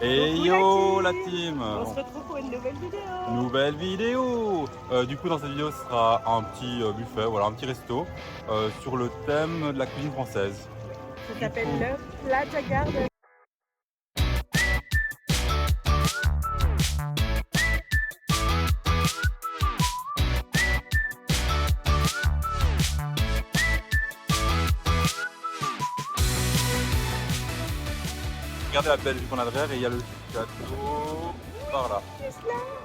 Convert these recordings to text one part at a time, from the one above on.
Et yo la team. On se retrouve pour une nouvelle vidéo. Nouvelle vidéo. Du coup dans cette vidéo ce sera un petit buffet, voilà un petit resto sur le thème de la cuisine française. Ça s'appelle le Plaza Garden. Regardez la belle vue qu'on a derrière et il y a le château par là.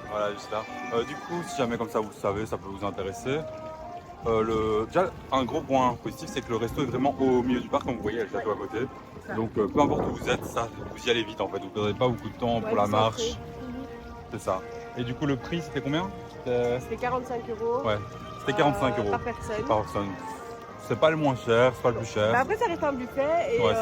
Voilà juste là. Du coup si jamais comme ça vous le savez, ça peut vous intéresser. Déjà un gros point positif c'est que le resto est vraiment au milieu du parc, comme vous voyez il y a le château à côté. Donc peu importe où vous êtes, ça, vous y allez vite en fait, vous ne perdrez pas beaucoup de temps pour la marche. C'est ça. Et du coup le prix c'était combien? C'était 45 €. Ouais, c'était 45 € par personne. Par personne. C'est pas le moins cher, c'est pas le plus cher. Bah après ça reste un buffet et Ouais,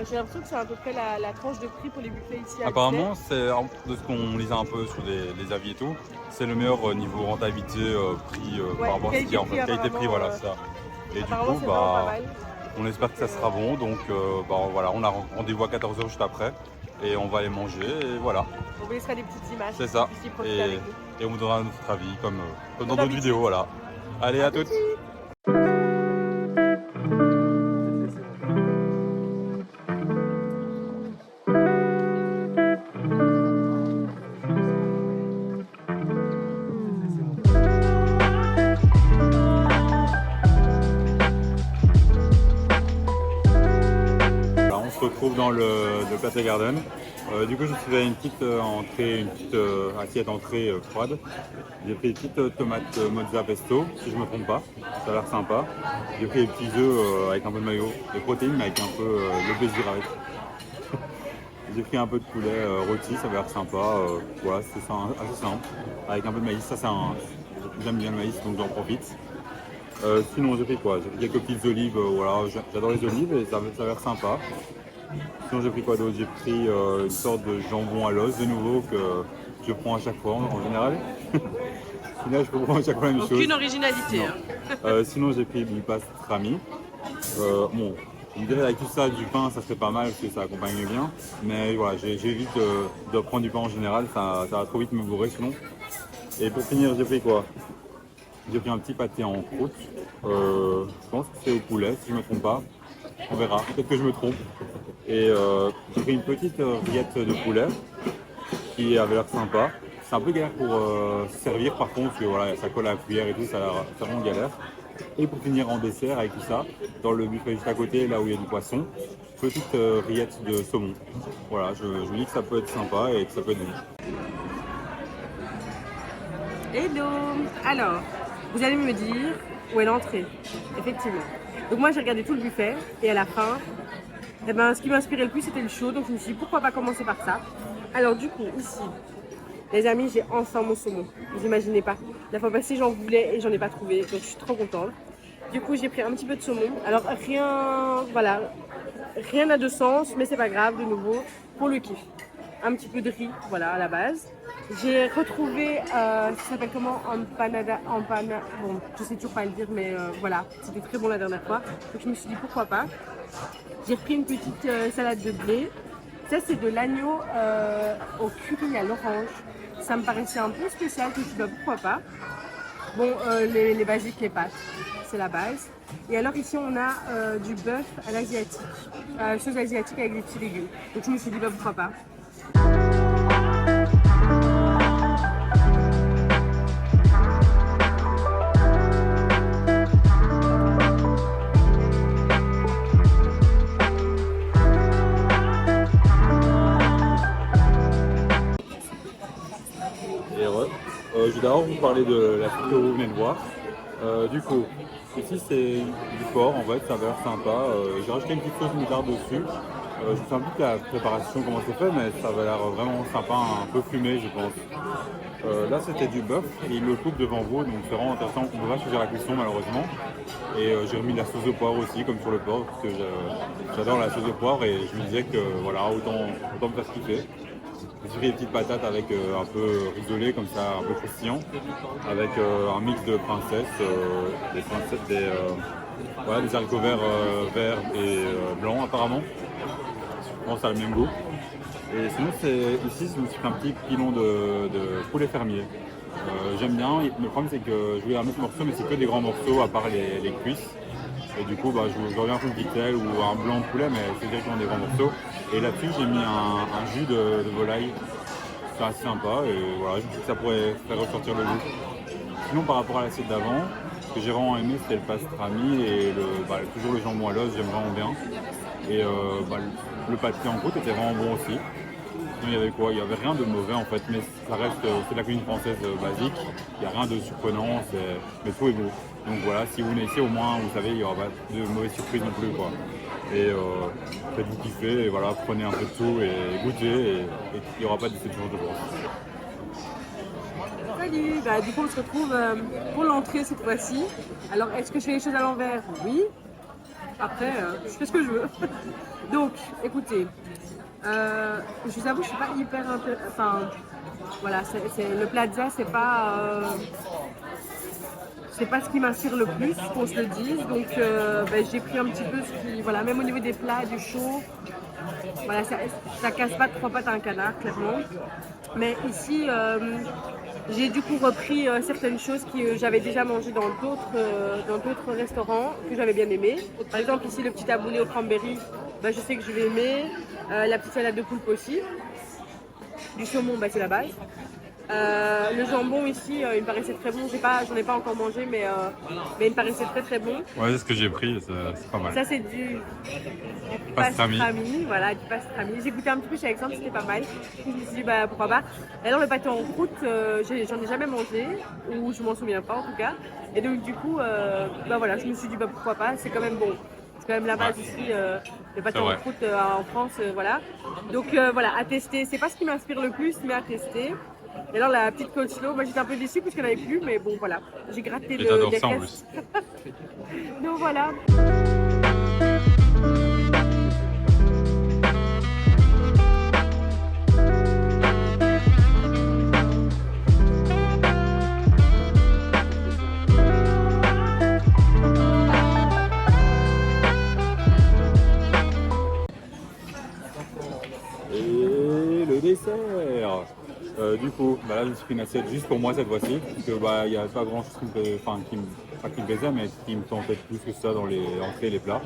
j'ai l'impression que c'est à peu près la tranche de prix pour les buffets ici à apparemment, c'est de ce qu'on lisait un peu sur les avis et tout, c'est le meilleur niveau rentabilité prix par rapport à ce qu'il y a en fait. Qualité-prix, voilà ça. Et du coup, bah, on espère que ça sera bon. Donc bah, voilà, on a rendez-vous à 14 h juste après et on va aller manger et voilà. On vous laissera des petites images. C'est ça. Et on vous donnera notre avis comme dans d'autres vidéos. Voilà. Allez, à toutes. On se retrouve dans le Plaza Garden. Du coup, je suis à une petite entrée, une petite assiette entrée froide. J'ai pris des petites tomates mozza pesto, si je me trompe pas. Ça a l'air sympa. J'ai pris des petits œufs avec un peu de maillot, des protéines, mais avec un peu le plaisir avec. J'ai pris un peu de poulet rôti, ça a l'air sympa. Voilà, c'est assez simple. Avec un peu de maïs, ça c'est j'aime bien le maïs, donc j'en profite. Sinon, j'ai pris quoi? J'ai pris quelques petites olives, voilà, j'adore les olives et ça a l'air sympa. Sinon, j'ai pris quoi d'autre? J'ai pris une sorte de jambon à l'os de nouveau que je prends à chaque fois en général. Sinon, je prends à chaque fois la même chose. Aucune originalité. Hein. Sinon, j'ai pris du pastrami. Bon, je me dirais avec tout ça, du pain, ça serait pas mal parce que ça accompagne bien. Mais voilà, j'évite de prendre du pain en général, ça va trop vite me bourrer sinon. Et pour finir, j'ai pris quoi? J'ai pris un petit pâté en croûte. Je pense que c'est au poulet, si je ne me trompe pas. On verra, peut-être que je me trompe. Et j'ai pris une petite rillette de poulet qui avait l'air sympa. C'est un peu galère pour servir par contre, parce que voilà, ça colle à la cuillère et tout, ça a l'air vraiment galère. Et pour finir en dessert avec tout ça, dans le buffet juste à côté, là où il y a du poisson, petite rillette de saumon. Voilà, je me dis que ça peut être sympa et que ça peut être bon. Hello. Alors, vous allez me dire où est l'entrée. Effectivement. Donc moi j'ai regardé tout le buffet et à la fin, eh ben, ce qui m'inspirait le plus c'était le chaud. Donc je me suis dit pourquoi pas commencer par ça. Alors du coup ici, les amis, j'ai enfin mon saumon. Vous imaginez pas. La fois passée j'en voulais et j'en ai pas trouvé. Donc je suis trop contente. Du coup j'ai pris un petit peu de saumon. Alors rien n'a de sens, mais c'est pas grave de nouveau pour le kiff. Un petit peu de riz, voilà à la base. J'ai retrouvé, ça s'appelle comment, bon, je sais toujours pas le dire, mais voilà, c'était très bon la dernière fois. Donc je me suis dit pourquoi pas. J'ai repris une petite salade de blé. Ça c'est de l'agneau au curry à l'orange. Ça me paraissait un peu spécial, je me suis dit bah, pourquoi pas. Bon, les basiques, les pâtes, c'est la base. Et alors ici on a du bœuf à l'asiatique, sauce asiatique avec des petits légumes. Donc je me suis dit bah pourquoi pas. Je vais d'abord vous parler de la photo que vous venez de voir. Du coup, ici c'est du porc en fait, ça va l'air sympa. J'ai rajouté une petite sauce moutarde dessus. Je sais un peu que la préparation comment c'est fait, mais ça va l'air vraiment sympa, un peu fumé je pense. Là c'était du bœuf et il le coupe devant vous, donc c'est vraiment intéressant. On ne peut pas choisir la cuisson malheureusement. Et j'ai remis de la sauce de poivre aussi, comme sur le porc, parce que j'adore la sauce de poivre et je me disais que voilà, autant me faire kiffer. J'ai pris des petites patates avec un peu risolé comme ça, un peu croustillant, avec un mix de princesses, voilà, des haricots verts, verts et blancs apparemment. Je pense que ça a le même goût. Et sinon, ici, je me suis fait un petit pilon de poulet fermier. J'aime bien. Le problème, c'est que je voulais un autre morceau, mais c'est que des grands morceaux à part les cuisses. Et du coup, je reviens un petit tel ou un blanc de poulet, mais c'est directement des grands morceaux. Et là-dessus, j'ai mis un jus de volaille. C'est assez sympa et voilà, je me dis que ça pourrait faire ressortir le goût. Sinon, par rapport à l'assiette d'avant, ce que j'ai vraiment aimé, c'était le pastrami et toujours le jambon à l'os, j'aime vraiment bien. Et le pâté en croûte était vraiment bon aussi. Sinon, il y avait quoi? Il n'y avait rien de mauvais en fait, mais ça reste, c'est de la cuisine française basique. Il n'y a rien de surprenant, mais tout est beau. Donc voilà, si vous venez ici, au moins, vous savez, il n'y aura pas de mauvaises surprises non plus, quoi. Et faites-vous kiffer, et voilà, prenez un peu de tout et goûtez, et il n'y aura pas de déception, je pense. Salut, du coup on se retrouve pour l'entrée cette fois-ci. Alors est-ce que je fais les choses à l'envers? Oui. Après, je fais ce que je veux. Donc, écoutez, je vous avoue, je suis pas hyper... Enfin, voilà, le Plaza, c'est pas ce qui m'inspire le plus, qu'on se le dise. Donc, j'ai pris un petit peu ce qui... Voilà, même au niveau des plats, du chaud, voilà, ça casse pas trois pattes à un canard, clairement. Mais ici, j'ai du coup repris certaines choses que j'avais déjà mangées dans d'autres restaurants que j'avais bien aimé. Par exemple, ici, le petit taboulé au cranberry, je sais que je vais aimer. La petite salade de poulpe aussi. Du saumon, c'est la base. Le jambon ici, il me paraissait très bon. J'en ai pas encore mangé, mais il me paraissait très très bon. Ouais, c'est ce que j'ai pris, c'est pas mal. Ça, c'est du pastrami. Voilà, du pastrami. J'ai goûté un petit peu chez Alexandre, c'était pas mal. Je me suis dit, pourquoi pas. Et alors, le pâté en croûte, j'en ai jamais mangé, ou je m'en souviens pas en tout cas. Et donc, du coup, voilà, je me suis dit, pourquoi pas, c'est quand même bon. C'est quand même la base ici, le pâté en croûte en France, voilà. Donc, voilà, à tester. C'est pas ce qui m'inspire le plus, mais à tester. Et alors la petite coleslaw, j'étais un peu déçue parce qu'il n'y en avait plus, mais bon voilà, j'ai gratté et t'adores des ça en restes. Donc voilà. Et le dessert. Du coup, là, je me suis pris une assiette juste pour moi cette fois-ci, parce que il n'y a pas grand-chose qui me plaisait, mais qui me tentait plus que ça dans les entrées et les plats.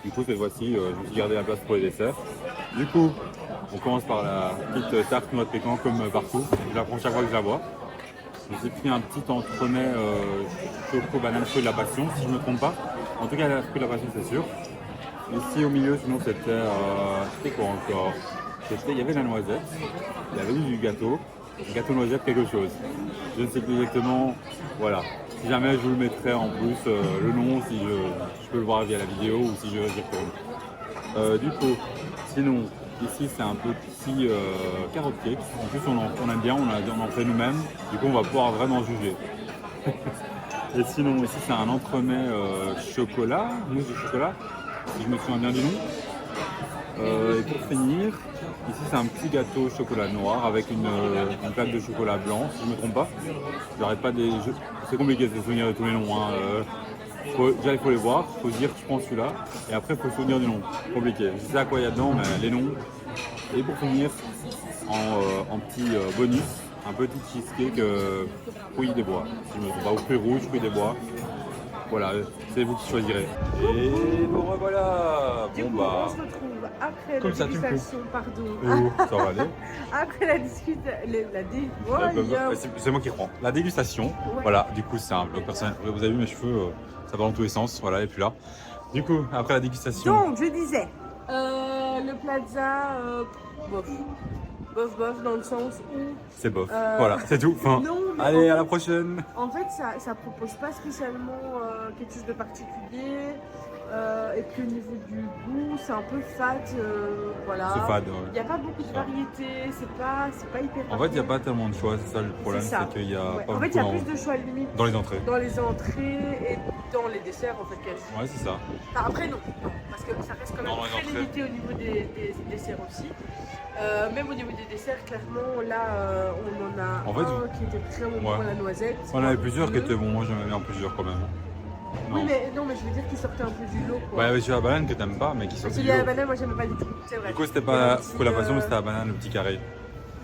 Du coup, cette fois-ci, je me suis gardé la place pour les desserts. Du coup, on commence par la petite tarte noix de pécan comme partout. Je la prends chaque fois que je la vois. Je me suis pris un petit entremets choco banane fruit de la passion, si je ne me trompe pas. En tout cas, la fruit de la passion, c'est sûr. Ici au milieu, sinon c'était quoi encore? Il y avait la noisette, il y avait du gâteau noisette quelque chose. Je ne sais plus exactement, voilà. Si jamais je vous le mettrai en plus le nom, si je peux le voir via la vidéo ou si j'y retourne. Du coup, sinon, ici c'est un petit carotte cake. En plus on aime bien, on en fait nous-mêmes, du coup on va pouvoir vraiment juger. Et sinon ici c'est un entremets chocolat, mousse de chocolat, si je me souviens bien du nom. Et pour finir, ici c'est un petit gâteau au chocolat noir avec une plaque de chocolat blanc, si je ne me trompe pas. J'arrête pas c'est compliqué de se souvenir de tous les noms. Déjà il faut les voir, il faut se dire que je prends celui-là, et après il faut se souvenir du nom. Compliqué. Je sais à quoi il y a dedans, mais les noms. Et pour finir, en petit bonus, un petit cheesecake fruits des bois. Si je me trompe pas, ou fruits rouges, fruits des bois. Voilà, c'est vous qui choisirez. Et nous revoilà. Du coup, on se retrouve après comme la ça, dégustation, pardon. Ça va aller. Après la C'est moi qui reprends. La dégustation. Ouais. Voilà, du coup, c'est un vlog personnel. Vous avez vu mes cheveux, ça va dans tous les sens. Voilà, et puis là. Du coup, après la dégustation. Donc, je disais, le Plaza, bof, dans le sens où... C'est bof. Voilà, c'est tout. Enfin, non, allez, à la prochaine. En fait, ça propose pas spécialement quelque chose de particulier. Et puis au niveau du goût, c'est un peu fade. Voilà. C'est fade, ouais. Il n'y a pas beaucoup de variété, c'est pas hyper. En fait, il n'y a pas tellement de choix, c'est ça le problème, c'est qu'il y a pas en fait, il y a plus de choix limite dans les entrées. Dans les entrées et dans les desserts, en fait, quasi. Ouais, c'est ça. Enfin, après, non, parce que ça reste quand même très limité au niveau des desserts aussi. Même au niveau des desserts, clairement, là, on en a un qui était très bon pour la noisette. On avait plusieurs qui étaient bons, moi j'en avais bien plusieurs quand même. Non. Oui, mais non, mais je veux dire qu'il sortait un peu du lot, quoi. Ouais, ouais, tu as la banane que t'aimes pas, mais qui sort du Celui à la lot. banane, moi, j'aime pas du tout. C'est vrai. Du coup, c'était Et pas un petit, pour la passion, c'était la banane, le petit carré.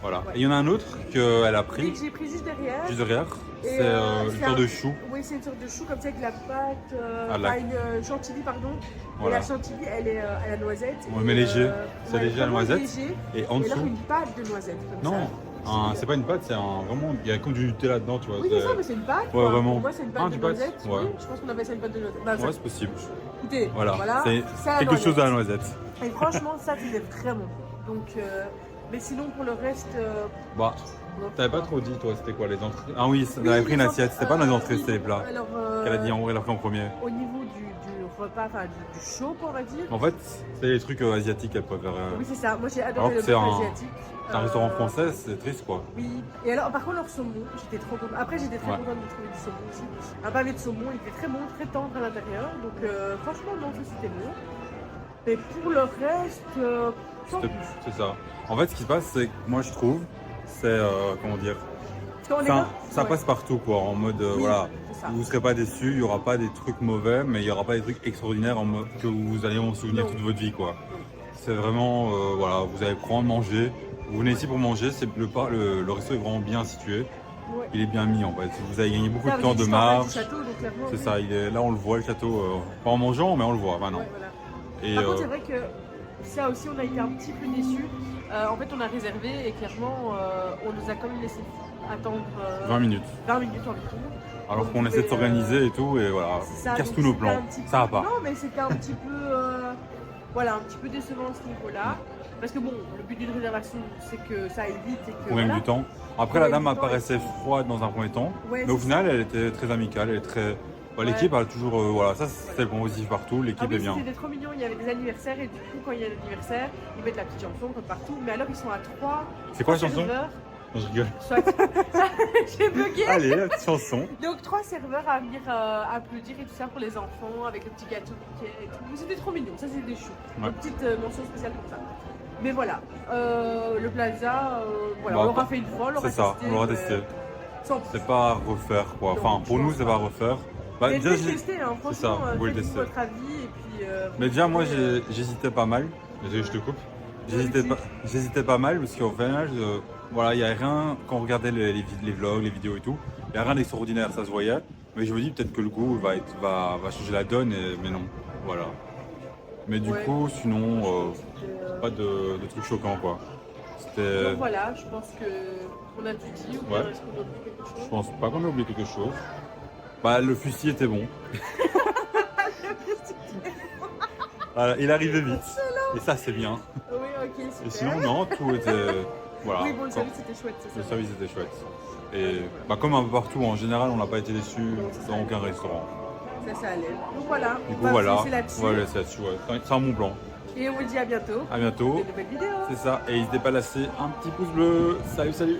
Voilà. Ouais. Et il y en a un autre qu'elle a Et pris, que j'ai pris juste derrière. juste derrière. Et, C'est une c'est sorte un- de chou. Oui, c'est une sorte de chou comme ça avec la pâte, Ah, la- enfin une chantilly, pardon. Voilà. Et la chantilly, elle est à la noisette. Ouais, et, mais léger. C'est ouais, léger à la vraiment noisette. léger. Et en Et alors dessous, une pâte de noisette comme non, ça. c'est pas une pâte, c'est un vraiment. Il y a comme du Nutella dedans, tu vois. Oui, c'est ça, mais c'est une pâte. Ouais, quoi. vraiment. Pour moi, c'est une Ah, pâte du de pâte, noisette. ouais. Oui, je pense qu'on appelle ça une pâte de noisette. Bah, ça- Ouais, c'est possible. Écoutez, Voilà. C'est à la quelque chose noisette. à la noisette. Et franchement, ça, c'était vraiment bon. Donc, mais sinon, pour le reste. Bah, non, t'avais pas trop dit, toi, c'était quoi les entrées? Ah oui, elle avait pris une les assiette. C'était pas dans les entrées, oui, c'était les plats. Alors, Qu'elle a dit elle a pris en premier. au niveau du repas, enfin du chaud, on va dire. En fait, c'est les trucs asiatiques qu'elle préfère. Oui, c'est ça. Moi, j'ai Alors adoré que le c'est buffet un- asiatique. C'est un restaurant français, c'est triste quoi. Oui. Et alors, par contre, leur saumon, j'étais trop contente. Après, j'étais très Ouais. contente de trouver du saumon aussi. Un pavé de saumon, il était très bon, très tendre à l'intérieur. Donc, franchement, non, ça c'était bon. Mais pour le reste, sans C'était- plus. C'est ça. En fait, ce qui se passe, c'est que moi je trouve, c'est comment dire, Quand on est ça, là- ça ouais. passe partout quoi. En mode Oui, voilà, c'est ça. vous ne serez pas déçus, il n'y aura pas des trucs mauvais, mais il n'y aura pas des trucs extraordinaires en mode que vous allez en souvenir Non. toute votre vie quoi. C'est vraiment voilà, vous allez prendre, manger. Vous venez ici pour manger, c'est le resto est vraiment bien situé. Ouais. Il est bien mis en fait. Vous avez gagné beaucoup Ça, de temps avec de du stand à du marche. château, donc clairement, C'est oui. ça, là on le voit le château, pas en mangeant mais on le voit maintenant. Ouais, voilà. Et Par contre, c'est vrai que ça aussi, on a été un petit peu déçus. En fait, on a réservé et clairement, on nous a quand même laissé attendre 20 minutes. 20 minutes en retour. Alors Donc, qu'on essaie de et, s'organiser et tout, et voilà, C'est ça, on casse donc tous nos c'était plans. un petit peu- Ça va pas. Non, mais c'était un petit peu, voilà, un petit peu décevant à ce niveau-là. Parce que bon, le but d'une réservation, c'est que ça aille vite et que. On gagne voilà. du temps. Après, On la gagne dame du temps apparaissait et- froide dans un premier temps, Ouais, mais au c'est final, elle était très amicale, elle est très. Bah, Ouais. l'équipe a toujours, voilà, ça c'est le point positif partout. Ah L'équipe oui, est bien. c'était trop mignon, il y avait des anniversaires et du coup, quand il y a l'anniversaire, ils mettent la petite chanson comme partout. Mais alors, ils sont à 3. C'est quoi la chanson serveurs. Je rigole. Soit... J'ai bugué. Allez, la petite chanson. Donc 3 serveurs à venir applaudir et tout ça pour les enfants avec le petit gâteau Mickey et tout. C'était trop mignon, ça c'était chou. Ouais. Une petite mention spéciale pour ça. Mais voilà, le plaza, voilà, Bah, on l'aura fait une fois, on l'aura C'est ça, testé. on l'aura mais testé. Sans plus. C'est pas à refaire quoi. Non, Enfin, je pour nous, pense c'est pas. pas à refaire. Bah, Mais déjà, faites tester, hein, c'est ça, franchement, vous pouvez faites tester. votre avis et puis. Mais déjà, moi, vous- j'hésitais pas mal. Désolé, je te coupe. Vas-y. J'hésitais pas mal parce qu'au final, voilà, il n'y a rien, quand on regardait les vlogs, les vidéos et tout, il n'y a rien d'extraordinaire, ça se voyait. Mais je me dis peut-être que le goût va changer la donne, mais non. Voilà. Mais du Ouais. coup, sinon, C'était, pas de trucs choquants quoi. C'était. Donc voilà, je pense qu'on a tout dit. Ou bien Ouais. est-ce qu'on a oublié quelque chose? Je pense pas qu'on ait oublié quelque chose. Bah, le fusil était bon. Voilà, il arrivait vite. Et ça, c'est bien. Oui, ok, super. Et sinon, non, tout était. Voilà. Oui, bon, le service était chouette, c'est ça. Le service était chouette. Et bah, comme un peu partout, en général, on n'a pas été déçus dans aucun restaurant. Ça allait. Donc voilà, Du on coup, va voilà. se laisser là-dessus. On va laisser là-dessus, ouais. C'est un bon plan. Et on vous dit à bientôt À bientôt. pour de nouvelles vidéos. C'est ça. Et n'hésitez pas à laisser un petit pouce bleu. Salut, salut.